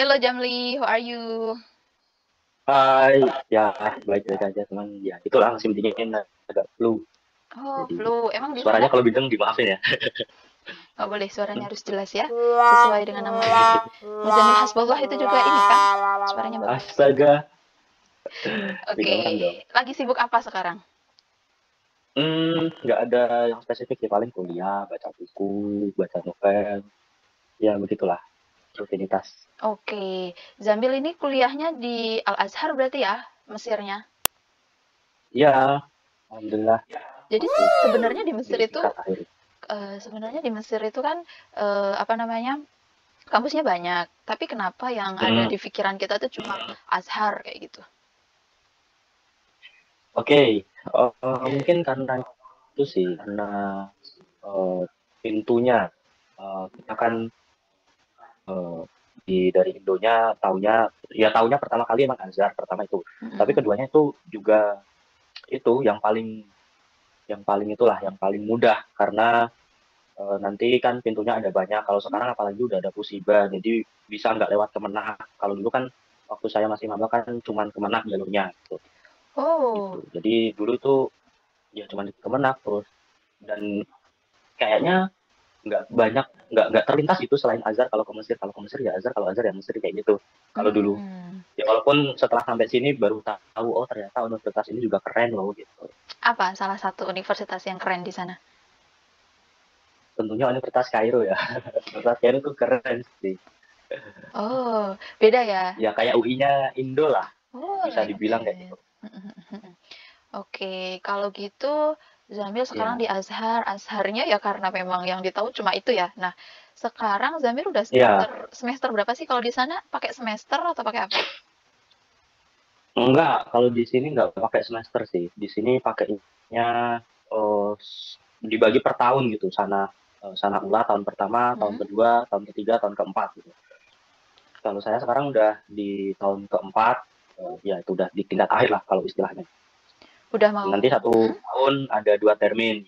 Hello Jamli, how are you? Hai, ya baik-baik aja teman. Ya itulah musim dingin agak flu. Oh, Jadi flu. Emang di sana? suaranya kalau bideng dimaafin ya. Oh, boleh, suaranya harus jelas ya. Sesuai dengan namanya. Muzamil Hasbullah itu juga ini kan? Suaranya bagus. Astaga, Oke, beda orang dong. lagi sibuk apa sekarang? Nggak ada yang spesifik sih, paling kuliah, baca buku, baca novel, ya begitulah rutinitas. Oke, Zambil ini kuliahnya di Al-Azhar berarti ya, Mesirnya. Ya, alhamdulillah Jadi masih sebenarnya di di Mesir itu, tingkat akhir. kan apa namanya, kampusnya banyak. Tapi kenapa yang ada Hmm, di pikiran kita tuh cuma Azhar kayak gitu? oke. Mungkin karena itu sih, karena eh, pintunya. Kita kan eh, dari Indonya taunya pertama kali emang Azhar pertama itu, tapi Mm-mm. keduanya itu juga itu yang paling itulah yang paling mudah karena nanti kan pintunya ada banyak. Kalau sekarang apalagi udah ada Pusiba, jadi bisa nggak lewat Kemenang. Kalau dulu kan waktu saya masih maba kan cuman Kemenang jalurnya gitu. Gitu. Oh, Jadi dulu tuh ya cuman di Kemenang terus, dan kayaknya nggak terlintas itu selain Azhar. Kalau ke Mesir ya Azhar, kalau Azhar ya Mesir, kayak gitu kalau dulu. hmm. Ya walaupun setelah sampai sini baru tahu, oh ternyata universitas ini juga keren loh gitu. Apa salah satu universitas yang keren di sana? Tentunya Universitas Kairo ya. Universitas Kairo tuh keren sih. Oh, beda ya? Ya kayak UI-nya Indo lah, Oh, bisa like dibilang kayak that. gitu. Oke, kalau gitu Zamil sekarang Ya, di Azhar. Azharnya ya karena memang yang ditahu cuma itu ya. Nah, sekarang Zamil udah semester ya semester berapa sih kalau di sana? Pakai semester atau pakai apa? enggak, kalau di sini nggak pakai semester sih. Di sini pakainya dibagi per tahun gitu. Sana ULA tahun pertama, tahun Mm-mm. kedua, tahun ketiga, tahun keempat gitu. Kalau saya sekarang udah di tahun keempat, ya itu udah di tingkat akhir lah kalau istilahnya. Udah Nanti mau. satu tahun ada 2 termin.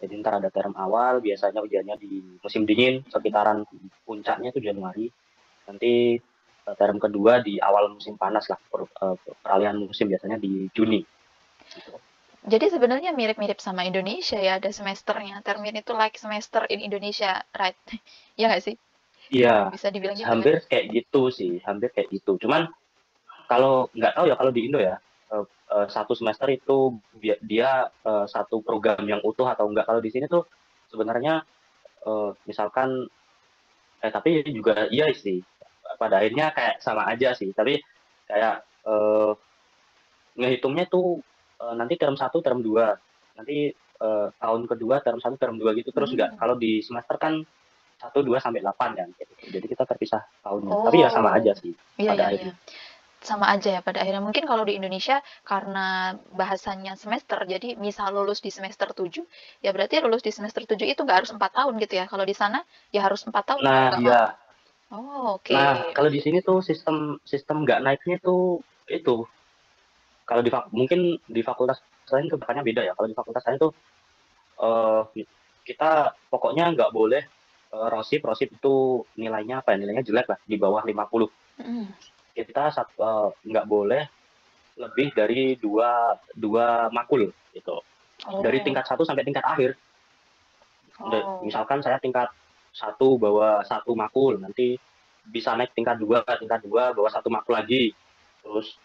Jadi ntar ada term awal, biasanya ujiannya di musim dingin, sekitaran puncaknya itu Januari. Nanti term kedua di awal musim panas lah, peralihan musim biasanya di Juni. Gitu. Jadi sebenarnya mirip-mirip sama Indonesia ya, ada semesternya. Termin itu like semester in Indonesia, right? Ya nggak sih? Iya, Bisa dibilang gitu kan? hampir kayak gitu sih, hampir kayak gitu. Cuman kalau nggak tahu ya kalau di Indo ya, satu semester itu dia satu program yang utuh atau enggak. Kalau di sini tuh sebenarnya misalkan, tapi juga iya sih. Pada akhirnya kayak sama aja sih. Tapi kayak ngehitungnya tuh nanti term satu, term dua, nanti tahun kedua, term satu, term dua gitu terus enggak. Hmm. Kalau di semester kan 1, 2 sampai 8 kan, gitu. Jadi kita terpisah tahunnya. Tapi ya sama aja Oh, sih iya pada iya iya. akhirnya. Sama aja ya pada akhirnya. Mungkin kalau di Indonesia karena bahasannya semester, jadi misal lulus di semester 7, ya berarti lulus di semester 7 itu nggak harus 4 tahun gitu ya. Kalau di sana ya harus 4 tahun mau Nah, nggak mau. ya. Oh, oke. Nah, kalau di sini tuh sistem sistem nggak naiknya tuh itu. Kalau mungkin di fakultas lain kebanyakannya beda ya. Kalau di fakultas saya tuh eh, kita pokoknya nggak boleh rosip rosip itu nilainya apa ya, nilainya jelek lah, di bawah 50. Mm. Kita nggak boleh lebih dari dua dua makul gitu, dari Oh, tingkat satu sampai tingkat akhir. oh, Misalkan saya tingkat satu bawa satu makul, nanti bisa naik tingkat dua bawa satu makul lagi, terus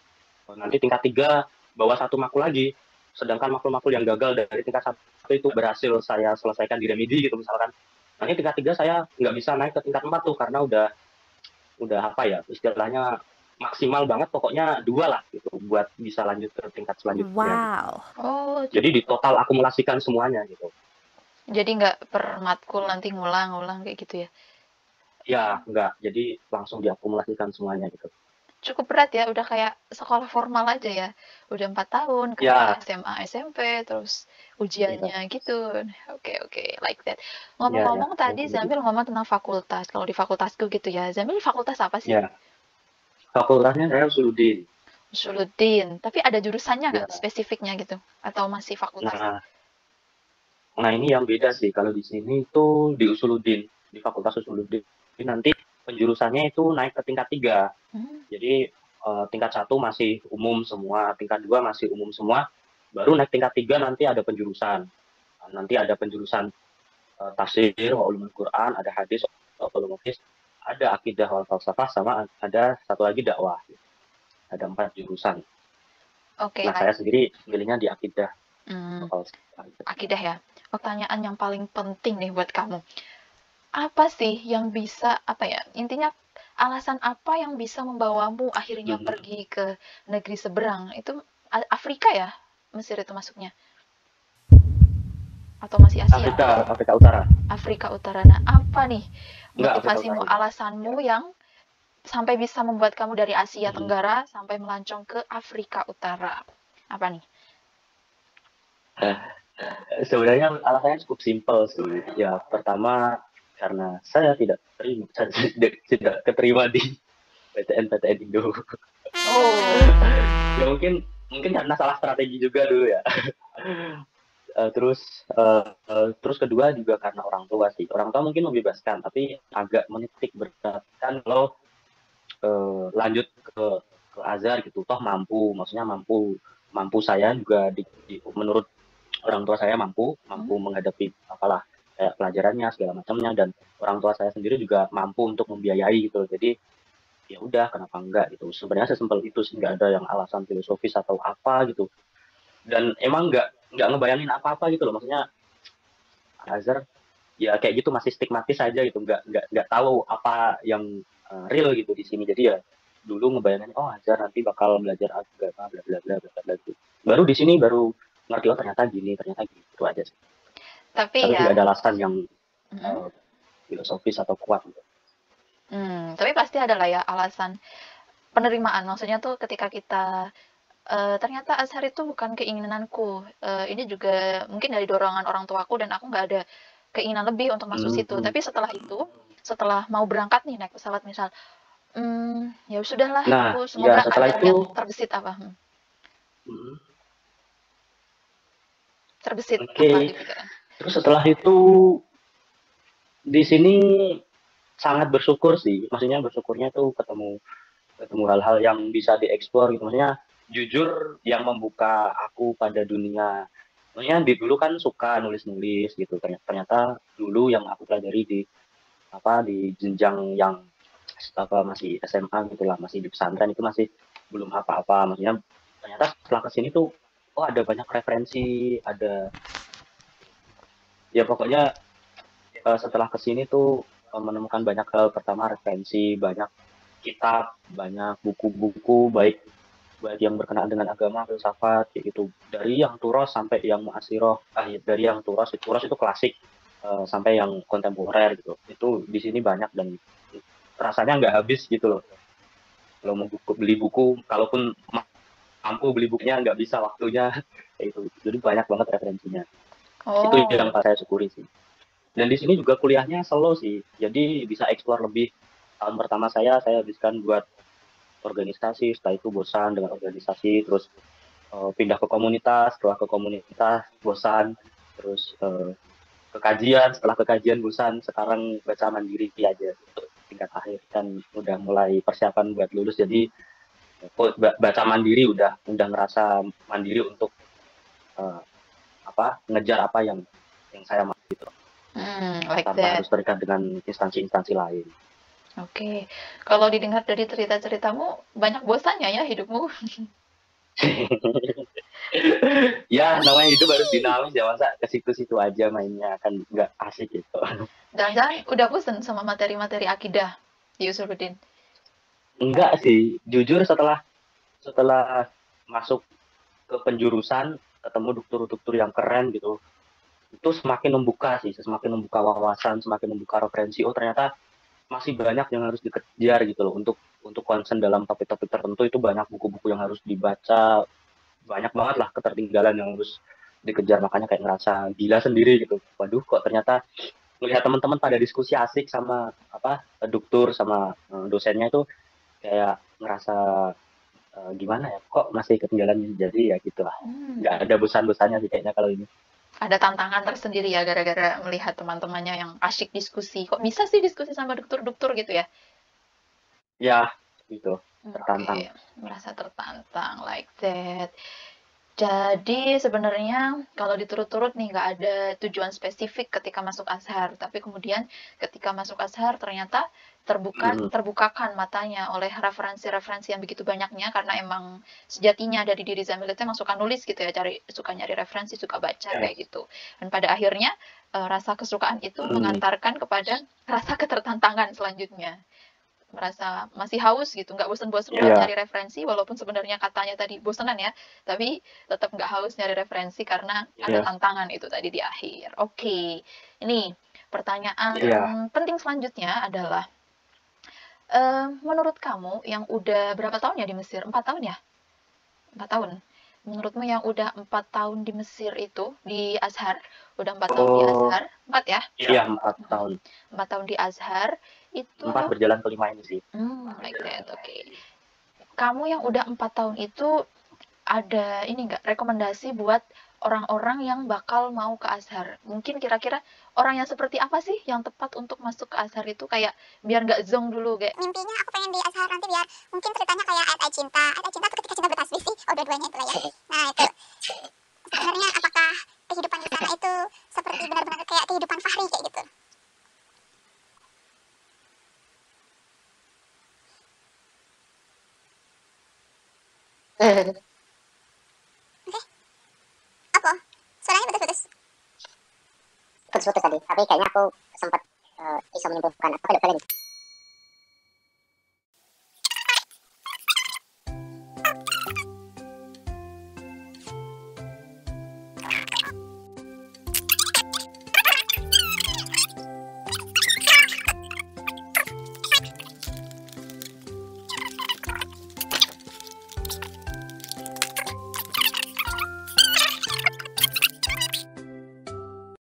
nanti tingkat tiga bawa satu makul lagi, sedangkan makul-makul yang gagal dari tingkat satu itu berhasil saya selesaikan di remedi gitu misalkan. Nanti tingkat tiga saya nggak bisa naik ke tingkat empat tuh karena udah apa ya istilahnya, maksimal banget pokoknya dua lah gitu buat bisa lanjut ke tingkat selanjutnya gitu. Wow. oh, Jadi di total akumulasikan semuanya gitu. jadi nggak per matkul nanti ngulang-ngulang kayak gitu ya. Ya nggak, jadi langsung diakumulasikan semuanya gitu. Cukup berat ya, udah kayak sekolah formal aja ya. Udah 4 tahun kayak Ya, SMA, SMP, terus ya, ujiannya gitu. Oke, oke, like that. ya, ya, Ngomong-ngomong tadi mungkin Zambil begitu. ngomong tentang fakultas. Kalau di fakultasku gitu ya, Zambil fakultas apa sih? Ya, fakultasnya saya Usuluddin. Usuluddin. Tapi ada jurusannya nggak Ya, spesifiknya gitu? Atau masih fakultas? nah, nah ini yang beda sih. Kalau di sini tuh di Usuluddin, di Fakultas Usuluddin nanti penjurusannya itu naik ke tingkat 3. Jadi tingkat 1 masih umum semua, tingkat 2 masih umum semua, baru naik tingkat 3 nanti ada penjurusan. Nanti ada penjurusan tafsir wa ulumul Quran, ada hadis wa ulumul hadis, ada akidah wal falsafah, sama ada satu lagi dakwah. Ada 4 jurusan. Oke, Nah, saya sendiri pilihnya di akidah. Akidah ya. Pertanyaan yang paling penting nih buat kamu. Apa sih yang bisa, intinya alasan apa yang bisa membawamu akhirnya pergi ke negeri seberang? Itu Afrika ya? Mesir itu masuknya? Atau masih Asia? Afrika Utara. Afrika Utara. Nah, apa nih Enggak, motivasimu, alasanmu yang sampai bisa membuat kamu dari Asia Tenggara sampai melancong ke Afrika Utara? Apa nih? Sebenarnya alasannya cukup simpel sih. Ya, pertama karena saya tidak keterima di PTN Indo. Ya mungkin karena salah strategi juga dulu ya. Terus kedua juga karena orang tua sih. Orang tua mungkin membebaskan, tapi agak menitik beratkan kalau lanjut ke Azhar gitu. Toh maksudnya mampu saya juga menurut orang tua saya mampu menghadapi apalah kayak pelajarannya segala macamnya, dan orang tua saya sendiri juga mampu untuk membiayai gitu. Jadi ya udah, kenapa enggak gitu. Sebenarnya sesimpel itu sih, nggak ada yang alasan filosofis atau apa gitu. Dan emang nggak ngebayangin apa-apa gitu loh, maksudnya Azhar ya kayak gitu masih stigmatis aja gitu, nggak tahu apa yang real gitu di sini. Jadi ya dulu ngebayangin Azhar nanti bakal belajar agama bla bla bla bla bla gitu. Baru di sini baru ngerti ternyata gini itu aja sih. Tapi ya, tidak ada alasan yang filosofis atau kuat gitu. Tapi pasti ada lah ya alasan penerimaan. Maksudnya tuh ketika kita ternyata Azhar itu bukan keinginanku. Ini juga mungkin dari dorongan orang tuaku dan aku nggak ada keinginan lebih untuk masuk situ. Tapi setelah itu, setelah mau berangkat nih naik pesawat misal, ya sudahlah, aku semoga setelah ada itu yang terbesit apa. Terbesit apa di pikiran. Terus setelah itu di sini sangat bersyukur sih. Maksudnya bersyukurnya tuh ketemu hal-hal yang bisa dieksplor gitu. Maksudnya jujur yang membuka aku pada dunia. Maksudnya dulu kan suka nulis-nulis gitu. Ternyata dulu yang aku pelajari di jenjang yang masih SMA gitulah, masih di pesantren, itu masih belum apa-apa. Maksudnya ternyata setelah kesini tuh ada banyak referensi, ada ya pokoknya setelah kesini tuh menemukan banyak hal. Pertama referensi, banyak kitab, banyak buku-buku baik yang berkenaan dengan agama, filsafat gitu, dari yang Turos sampai yang Mu'asiroh. Dari yang Turos itu klasik sampai yang kontemporer gitu. Itu di sini banyak dan rasanya nggak habis gitu loh. Kalau mau beli buku, kalaupun mampu beli bukunya, nggak bisa waktunya itu. Jadi banyak banget referensinya. Itu yang saya syukuri sih. Dan di sini juga kuliahnya slow sih, jadi bisa explore lebih. Tahun pertama saya habiskan buat organisasi, setelah itu bosan dengan organisasi, terus pindah ke komunitas, setelah ke komunitas bosan, terus ke kajian, setelah ke kajian bosan, sekarang baca mandiri aja untuk tingkat akhir, dan udah mulai persiapan buat lulus. Jadi baca mandiri udah ngerasa mandiri untuk ngejar apa yang saya mau gitu. Tanpa harus terikat dengan instansi-instansi lain. Oke. Kalau didengar dari cerita-ceritamu, banyak bosannya ya hidupmu. Ya, namanya hidup harus dinamis ya, masa ke situ-situ aja mainnya, kan nggak asik gitu. Jangan-jangan udah bosan sama materi-materi akidah, Yusufudin? Enggak sih, jujur setelah masuk ke penjurusan, ketemu dokter-dokter yang keren gitu, itu semakin membuka wawasan, semakin membuka referensi. Ternyata masih banyak yang harus dikejar gitu loh, untuk concern dalam topik-topik tertentu. Itu banyak buku-buku yang harus dibaca, banyak banget lah ketertinggalan yang harus dikejar. Makanya kayak ngerasa gila sendiri gitu. Waduh, kok ternyata melihat teman-teman pada diskusi asik sama dokter sama dosennya, itu kayak ngerasa gimana ya, kok masih ketinggalan. Jadi ya gitulah, nggak ada bosan-bosannya sih kayaknya kalau ini. Ada tantangan tersendiri ya gara-gara melihat teman-temannya yang asyik diskusi. Kok bisa sih diskusi sama dokter-dokter gitu ya? Ya, gitu, tertantang. Oke, merasa tertantang like that. Jadi sebenarnya kalau diturut-turut nih nggak ada tujuan spesifik ketika masuk Azhar, tapi kemudian ketika masuk Azhar ternyata Mhm. terbukakan matanya oleh referensi-referensi yang begitu banyaknya karena emang sejatinya dari diri Zamil itu emang suka nulis gitu ya, suka nyari referensi, suka baca kayak Yes. gitu. Dan pada akhirnya rasa kesukaan itu Mhm. mengantarkan kepada rasa ketertantangan selanjutnya, merasa masih haus gitu, nggak bosen-bosen buat Iya, nyari referensi walaupun sebenarnya katanya tadi bosenan ya, tapi tetap nggak haus nyari referensi karena ada iya, tantangan itu tadi di akhir. Oke, ini pertanyaan iya. penting selanjutnya adalah, menurut kamu yang udah berapa tahun ya di Mesir? 4 tahun ya? 4 tahun. Menurutmu yang udah 4 tahun di Mesir itu, di Azhar, udah 4 tahun di Oh, Azhar, 4 ya? iya 4 Mhm. tahun. 4 tahun di Azhar, itu 4 berjalan ke 5 ini sih. like that, oke. Kamu yang udah 4 tahun itu ada ini nggak rekomendasi buat orang-orang yang bakal mau ke Azhar? Mungkin kira-kira orang yang seperti apa sih yang tepat untuk masuk ke Azhar itu kayak biar nggak zonk dulu kayak Mimpinya aku pengen di Azhar nanti biar mungkin ceritanya kayak ayat-ayat cinta. Ayat-ayat cinta tuh ketika cinta bertasbih sih. Oh, dua-duanya itu lah ya. Nah, itu. Sebenarnya apakah kehidupan di sana itu seperti benar-benar kayak kehidupan Fahri kayak gitu? Oke, apa? Suaranya putus-putus. Putus-putus tadi, tapi kayaknya aku sempat bisa menyimpulkan apa ke depan ini.